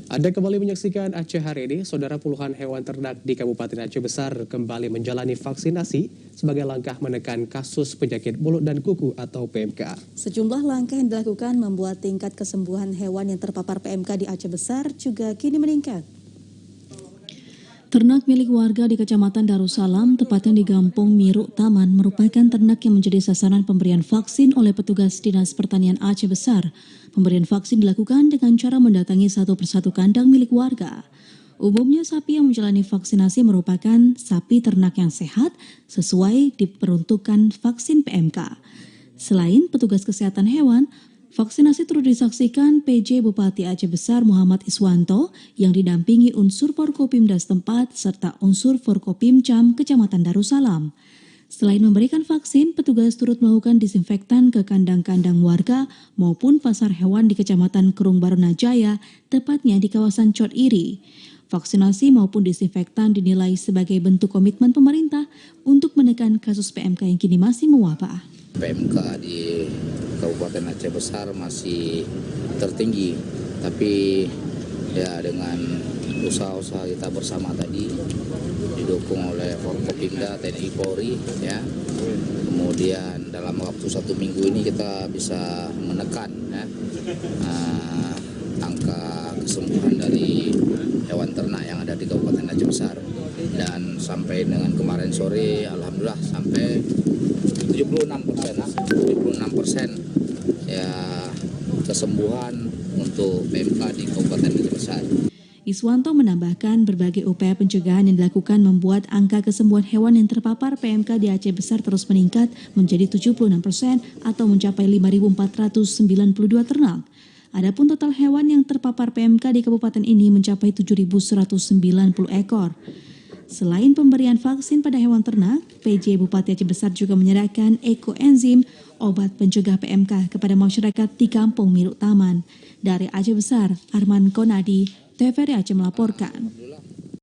Anda kembali menyaksikan Aceh hari ini, saudara. Puluhan hewan ternak di Kabupaten Aceh Besar kembali menjalani vaksinasi sebagai langkah menekan kasus penyakit mulut dan kuku atau PMK. Sejumlah langkah yang dilakukan membuat tingkat kesembuhan hewan yang terpapar PMK di Aceh Besar juga kini meningkat. Ternak milik warga di Kecamatan Darussalam, tepatnya di Gampong Miruk Taman, merupakan ternak yang menjadi sasaran pemberian vaksin oleh petugas Dinas Pertanian Aceh Besar. Pemberian vaksin dilakukan dengan cara mendatangi satu persatu kandang milik warga. Umumnya sapi yang menjalani vaksinasi merupakan sapi ternak yang sehat sesuai diperuntukkan vaksin PMK. Selain petugas kesehatan hewan, vaksinasi turut disaksikan PJ Bupati Aceh Besar Muhammad Iswanto yang didampingi unsur Forkopimda setempat serta unsur Forkopimcam Kecamatan Darussalam. Selain memberikan vaksin, petugas turut melakukan disinfektan ke kandang-kandang warga maupun pasar hewan di Kecamatan Kerung Barunajaya, tepatnya di kawasan Cot Iri. Vaksinasi maupun disinfektan dinilai sebagai bentuk komitmen pemerintah untuk menekan kasus PMK yang kini masih mewabah. PMK di Kabupaten Aceh Besar masih tertinggi, tapi ya dengan usaha-usaha kita bersama tadi didukung oleh Forkopimda, TNI Polri, ya. Kemudian dalam waktu 1 minggu ini kita bisa menekan ya, angka kesembuhan dari hewan ternak yang ada di Kabupaten Aceh Besar, dan sampai dengan kemarin sore alhamdulillah sampai 76% ya kesembuhan untuk PMK di Kabupaten Aceh Besar. Iswanto menambahkan berbagai upaya pencegahan yang dilakukan membuat angka kesembuhan hewan yang terpapar PMK di Aceh Besar terus meningkat menjadi 76% atau mencapai 5.492 ternak. Adapun total hewan yang terpapar PMK di kabupaten ini mencapai 7.190 ekor. Selain pemberian vaksin pada hewan ternak, PJ Bupati Aceh Besar juga menyerahkan ekoenzim obat pencegah PMK kepada masyarakat di Kampung Miruk Taman. Dari Aceh Besar, Arman Konadi, TVRI Aceh melaporkan.